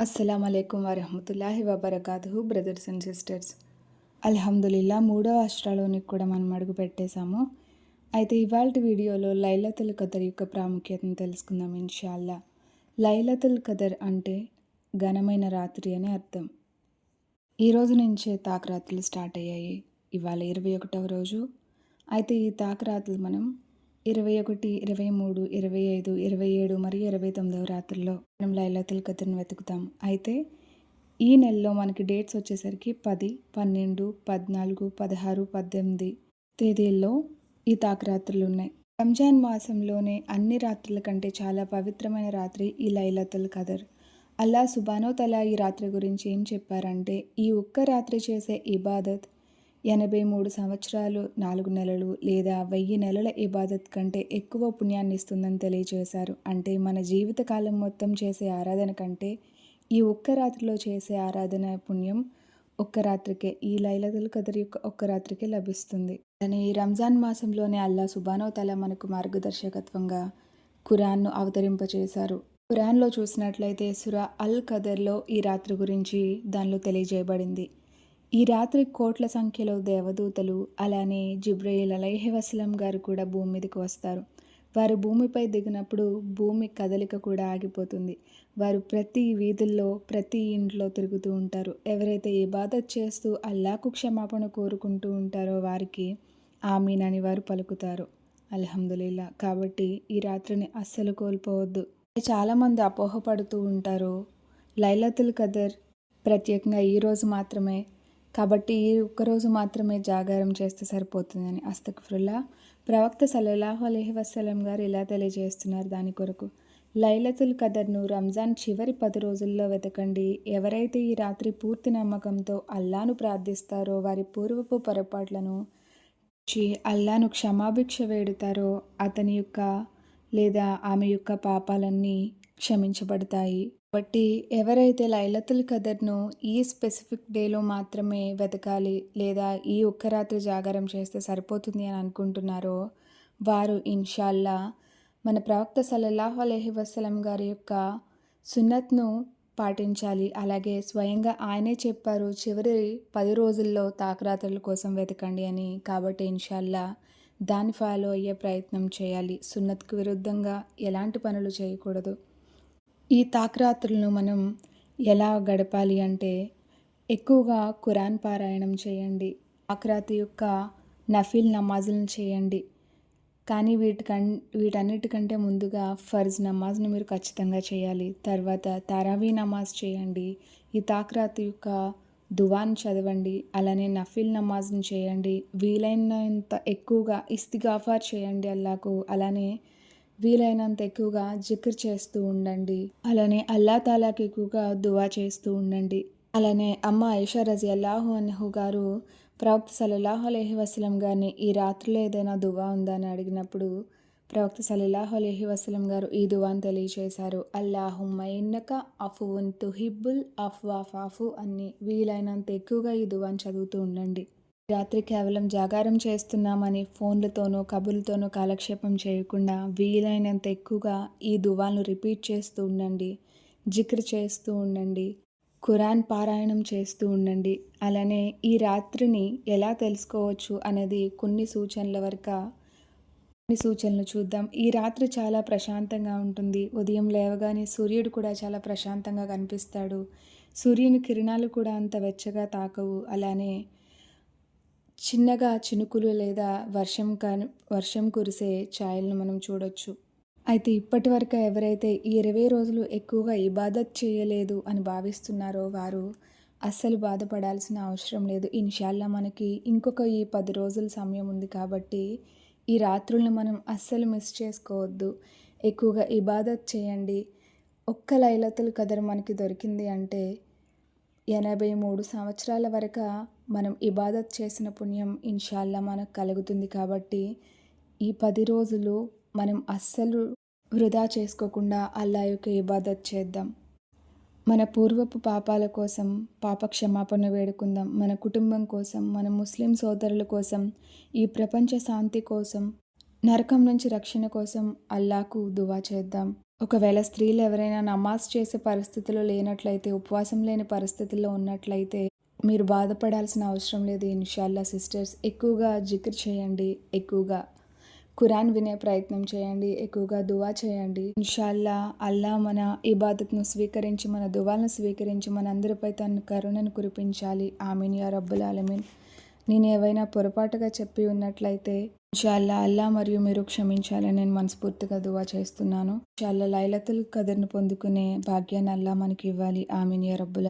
అస్సలం అయికం వరహమతుల్లాహి వబర్కాతుహు brothers and sisters. అల్హమ్దులిల్లా మూడవ అష్రాలోనికి కూడా మనం అడుగు పెట్టేశాము. అయితే ఇవాల్టి వీడియోలో లైలతుల్ కదర్ యొక్క ప్రాముఖ్యతను తెలుసుకుందాం ఇన్షాల్లా. లైలతుల్ కదర్ అంటే ఘనమైన రాత్రి అని అర్థం. ఈ రోజు నుంచే తాకరాతులు స్టార్ట్ అయ్యాయి. ఇవాళ 21వ రోజు. అయితే ఈ తాకరాతులు మనం 21, 23, 25, 27 మరియు 29వ రాత్రుల్లో మనం లైలతుల్ కదర్ని వెతుకుతాం. అయితే ఈ నెలలో మనకి డేట్స్ వచ్చేసరికి 10, 12, 14, 16, 18 తేదీల్లో ఈ తాకరాత్రులు ఉన్నాయి. రంజాన్ మాసంలోనే అన్ని రాత్రుల కంటే చాలా పవిత్రమైన రాత్రి ఈ లైలతుల్ కదర్. అల్లా సుబ్హానహు తఆలా ఈ రాత్రి గురించి ఏం చెప్పారంటే, ఈ ఒక్క రాత్రి చేసే ఇబాదత్ 83 సంవత్సరాలు 4 నెలలు లేదా 1000 నెలల ఇబాదత్ కంటే ఎక్కువ పుణ్యాన్ని ఇస్తుందని తెలియజేశారు. అంటే మన జీవితకాలం మొత్తం చేసే ఆరాధన కంటే ఈ ఒక్క రాత్రిలో చేసే ఆరాధన పుణ్యం ఒక్క రాత్రికే, ఈ లైలతుల్ కదర్ యొక్క ఒక్క రాత్రికే లభిస్తుంది. అని ఈ రంజాన్ మాసంలోనే అల్లా సుబ్హానహు తఆలా మనకు మార్గదర్శకత్వంగా ఖురాన్ను అవతరింపచేశారు. ఖురాన్లో చూసినట్లయితే సూరా అల్ కదర్లో ఈ రాత్రి గురించి దానిలో తెలియజేయబడింది. ఈ రాత్రి కోట్ల సంఖ్యలో దేవదూతలు అలానే జిబ్రయీల్ అలైహివస్సలాం గారు కూడా భూమి మీదకి వస్తారు. వారు భూమిపై దిగినప్పుడు భూమి కదలిక కూడా ఆగిపోతుంది. వారు ప్రతి వీధుల్లో ప్రతి ఇంట్లో తిరుగుతూ ఉంటారు. ఎవరైతే ఇబాదత్ చేస్తూ అల్లాకు క్షమాపణ కోరుకుంటూ ఉంటారో వారికి ఆమీన్ అని వారు పలుకుతారు. అల్హమ్దులిల్లా. కాబట్టి ఈ రాత్రిని అస్సలు కోల్పోవద్దు. చాలామంది అపోహపడుతూ ఉంటారు, లైలతుల్ కదర్ ప్రత్యేకంగా ఈరోజు మాత్రమే కాబట్టి ఈ ఒక్కరోజు మాత్రమే జాగారం చేస్తే సరిపోతుందని. అస్తగ్ఫిరుల్లా. ప్రవక్త సల్లల్లాహు అలైహి వసల్లం గారు ఇలా తెలియజేస్తున్నారు దాని కొరకు. లైలతుల్ కదర్ను రంజాన్ చివరి 10 రోజుల్లో వెతకండి. ఎవరైతే ఈ రాత్రి పూర్తి నమ్మకంతో అల్లాను ప్రార్థిస్తారో, వారి పూర్వపు పొరపాట్లను అల్లాను క్షమాభిక్ష వేడుతారో అతని యొక్క లేదా ఆమె యొక్క పాపాలన్నీ క్షమించబడతాయి. కాబట్టి ఎవరైతే లైలతుల్ కదర్ను ఈ స్పెసిఫిక్ డేలో మాత్రమే వెతకాలి లేదా ఈ ఒక్క రాత్రి జాగారం చేస్తే సరిపోతుంది అని అనుకుంటున్నారో వారు ఇన్షాల్లా మన ప్రవక్త సల్లల్లాహు అలైహి వసల్లం గారి యొక్క సున్నత్ను పాటించాలి. అలాగే స్వయంగా ఆయనే చెప్పారు, చివరి 10 రోజుల్లో తాకరాత్రుల కోసం వెతకండి అని. కాబట్టి ఇన్షాల్లా దాన్ని ఫాలో అయ్యే ప్రయత్నం చేయాలి. సున్నత్కు విరుద్ధంగా ఎలాంటి పనులు చేయకూడదు. ఈ తాకరాత్రులను మనం ఎలా గడపాలి అంటే, ఎక్కువగా ఖురాన్ పారాయణం చేయండి. తాకరాత్ యొక్క నఫిల్ నమాజులను చేయండి. కానీ వీటన్నిటికంటే ముందుగా ఫర్జ్ నమాజ్ను మీరు ఖచ్చితంగా చేయాలి. తర్వాత తరావీ నమాజ్ చేయండి. ఈ తాకరాత్ యొక్క దువాను చదవండి. అలానే నఫిల్ నమాజ్ని చేయండి. వీలైనంత ఎక్కువగా ఇస్తిగాఫార్ చేయండి అల్లాకు. అలానే వీలైనంత ఎక్కువగా జిక్ర్ చేస్తూ ఉండండి. అలానే అల్లా తాలాకి ఎక్కువగా దువా చేస్తూ ఉండండి. అలానే అమ్మ ఆయిషా రజియల్లాహు అన్హు గారు ప్రవక్త సల్లల్లాహు అలైహి వసల్లం గారిని ఈ రాత్రిలో ఏదైనా దువా ఉందా అని అడిగినప్పుడు ప్రవక్త సల్లల్లాహు అలైహి వసల్లం గారు ఈ దువాను తెలియచేశారు. అల్లాహుమ్మ ఇన్నక అఫువున్ తుహిబ్బుల్ అఫ్వ ఫాఫు అని. వీలైనంత ఎక్కువగా ఈ దువాను చదువుతూ ఉండండి. రాత్రి కేవలం జాగారం చేస్తున్నామని ఫోన్లతోనో కబుర్లతోనో కాలక్షేపం చేయకుండా వీలైనంత ఎక్కువగా ఈ దువాలను రిపీట్ చేస్తూ ఉండండి. జిక్ర్ చేస్తూ ఉండండి. ఖురాన్ పారాయణం చేస్తూ ఉండండి. అలానే ఈ రాత్రిని ఎలా తెలుసుకోవచ్చు అనేది కొన్ని సూచనలు చూద్దాం. ఈ రాత్రి చాలా ప్రశాంతంగా ఉంటుంది. ఉదయం లేవగానే సూర్యుడు కూడా చాలా ప్రశాంతంగా కనిపిస్తాడు. సూర్యుని కిరణాలు కూడా అంత వెచ్చగా తాకవు. అలానే చిన్నగా చినుకులు లేదా వర్షం కురిసే ఛాయలను మనం చూడొచ్చు. అయితే ఇప్పటి వరకు ఎవరైతే ఈ 20 రోజులు ఎక్కువగా ఇబాదత్ చేయలేదు అని భావిస్తున్నారో వారు అస్సలు బాధపడాల్సిన అవసరం లేదు. ఇన్షాల్లా మనకి ఇంకొక ఈ 10 రోజుల సమయం ఉంది. కాబట్టి ఈ రాత్రులను మనం అస్సలు మిస్ చేసుకోవద్దు. ఎక్కువగా ఇబాదత్ చేయండి. ఒక్క లైలతుల్ కదర్ మనకి దొరికింది అంటే 83 సంవత్సరాల వరకు మనం ఇబాదత్ చేసిన పుణ్యం ఇన్షాల్లా మనకు కలుగుతుంది. కాబట్టి ఈ 10 రోజులు మనం అస్సలు వృధా చేసుకోకుండా అల్లా యొక్క ఇబాదత్ చేద్దాం. మన పూర్వపు పాపాల కోసం పాప క్షమాపణ వేడుకుందాం. మన కుటుంబం కోసం, మన ముస్లిం సోదరుల కోసం, ఈ ప్రపంచ శాంతి కోసం, నరకం నుంచి రక్షణ కోసం అల్లాకు దువా చేద్దాం. ఒకవేళ స్త్రీలు ఎవరైనా నమాజ్ చేసే పరిస్థితిలో లేనట్లయితే, ఉపవాసం లేని పరిస్థితుల్లో ఉన్నట్లయితే, మీరు బాధపడాల్సిన అవసరం లేదు ఇన్షాల్లా సిస్టర్స్. ఎక్కువగా జిక్ర్ చేయండి, ఎక్కువగా ఖురాన్ వినే ప్రయత్నం చేయండి, ఎక్కువగా దువా చేయండి. ఇన్షాల్లా అల్లా మన ఇబాదత్ను స్వీకరించి, మన దువాలను స్వీకరించి మనందరిపై తన కరుణను కురిపించాలి. ఆమీన్ యా రబ్బుల్ ఆలమీన్. నేను ఏవైనా పొరపాటుగా చెప్పి ఉన్నట్లయితే ఇన్షాల్లా అల్లా మరియు మీరు క్షమించాలని నేను మనస్ఫూర్తిగా దువా చేస్తున్నాను. ఇన్షాల్లా లైలతుల్ కదర్ను పొందుకునే భాగ్యాన్ని అల్లా మనకి ఇవ్వాలి. ఆమీన్ యా రబ్బుల్